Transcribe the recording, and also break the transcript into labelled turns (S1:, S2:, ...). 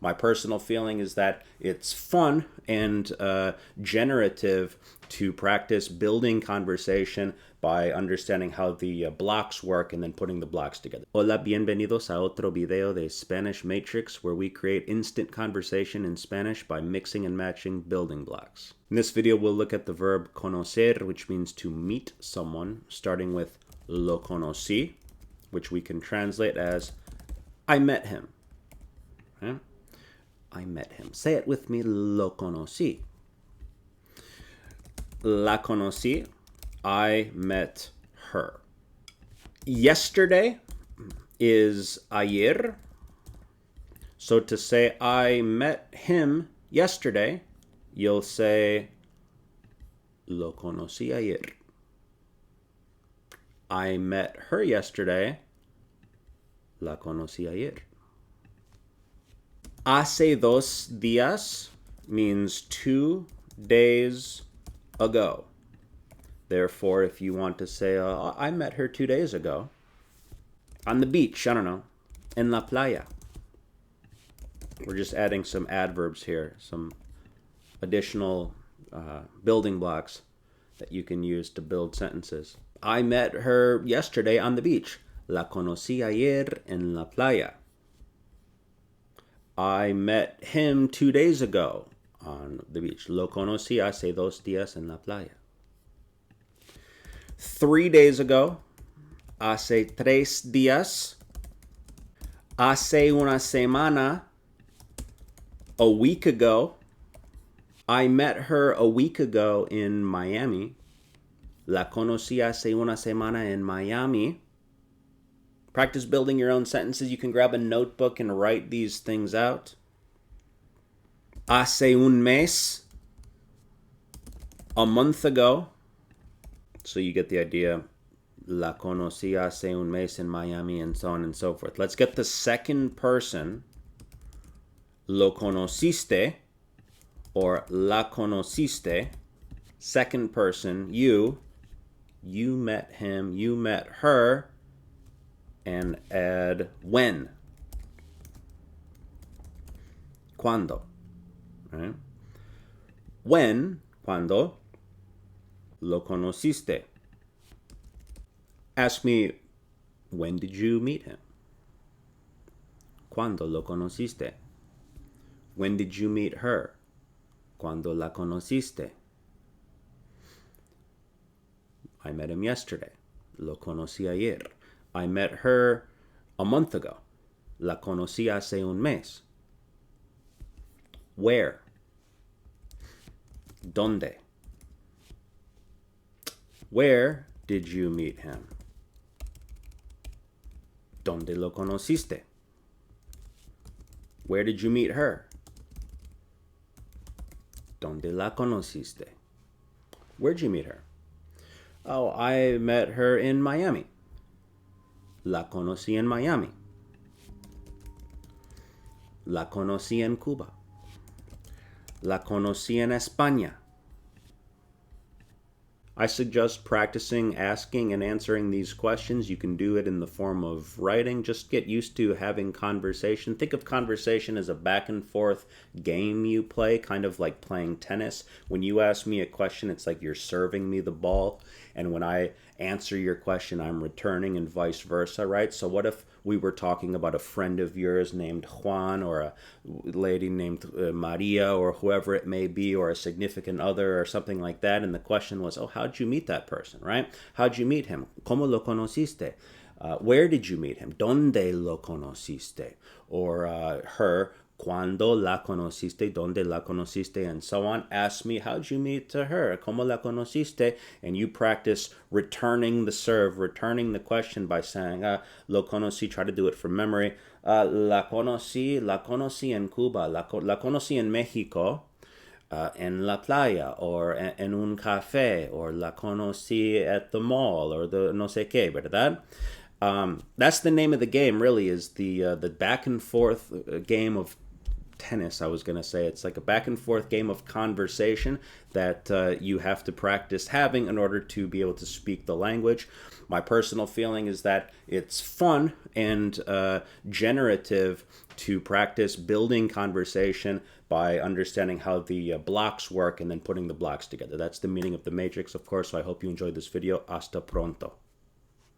S1: My personal feeling is that it's fun and generative to practice building conversation by understanding how the blocks work and then putting the blocks together. Hola, bienvenidos a otro video de Spanish Matrix, where we create instant conversation in Spanish by mixing and matching building blocks. In this video, we'll look at the verb conocer, which means to meet someone, starting with lo conocí, which we can translate as I met him. Okay? I met him. Say it with me, lo conocí. La conocí. I met her. Yesterday is ayer. So to say I met him yesterday, you'll say lo conocí ayer. I met her yesterday. La conocí ayer. Hace 2 días means 2 days ago. Therefore, if you want to say, I met her 2 days ago, on the beach, I don't know, en la playa. We're just adding some adverbs here, some additional building blocks that you can use to build sentences. I met her yesterday on the beach. La conocí ayer en la playa. I met him 2 days ago on the beach. Lo conocí hace 2 días en la playa. 3 days ago, hace 3 días. Hace una semana, a week ago. I met her a week ago in Miami. La conocí hace una semana en Miami. Practice building your own sentences. You can grab a notebook and write these things out. Hace un mes, a month ago. So you get the idea. La conocí hace un mes in Miami, and so on and so forth. Let's get the second person. Lo conociste, or la conociste. Second person, you. You met him, you met her. And add when. Cuándo. Right? When, cuándo, lo conociste. Ask me, when did you meet him? Cuándo lo conociste? When did you meet her? Cuándo la conociste? I met him yesterday. Lo conocí ayer. I met her a month ago. La conocí hace un mes. Where? Dónde? Where did you meet him? ¿Dónde lo conociste? Where did you meet her? ¿Dónde la conociste? Where'd you meet her? Oh, I met her in Miami. La conocí en Miami. La conocí en Cuba. La conocí en España. I suggest practicing asking and answering these questions. You can do it in the form of writing. Just get used to having conversation. Think of conversation as a back and forth game you play, kind of like playing tennis. When you ask me a question, it's like you're serving me the ball. And when I answer your question, I'm returning, and vice versa, right? So what if we were talking about a friend of yours named Juan, or a lady named Maria, or whoever it may be, or a significant other or something like that, and the question was, oh, how'd you meet that person, right? How'd you meet him? ¿Cómo lo conociste? Where did you meet him? ¿Dónde lo conociste? Or her, ¿Cuándo la conociste? ¿Dónde la conociste? And so on. Ask me, how'd you meet her? ¿Cómo la conociste? And you practice returning the serve, returning the question by saying, lo conocí. Try to do it from memory. La conocí en Cuba. La conocí en Mexico. En la playa, or en un café, or la conocí at the mall, or the no sé qué, ¿verdad? That's the name of the game, really, is the back and forth game of tennis, I was going to say. It's like a back and forth game of conversation that you have to practice having in order to be able to speak the language. My personal feeling is that it's fun and generative to practice building conversation by understanding how the blocks work and then putting the blocks together. That's the meaning of the matrix, of course. So I hope you enjoyed this video. Hasta pronto.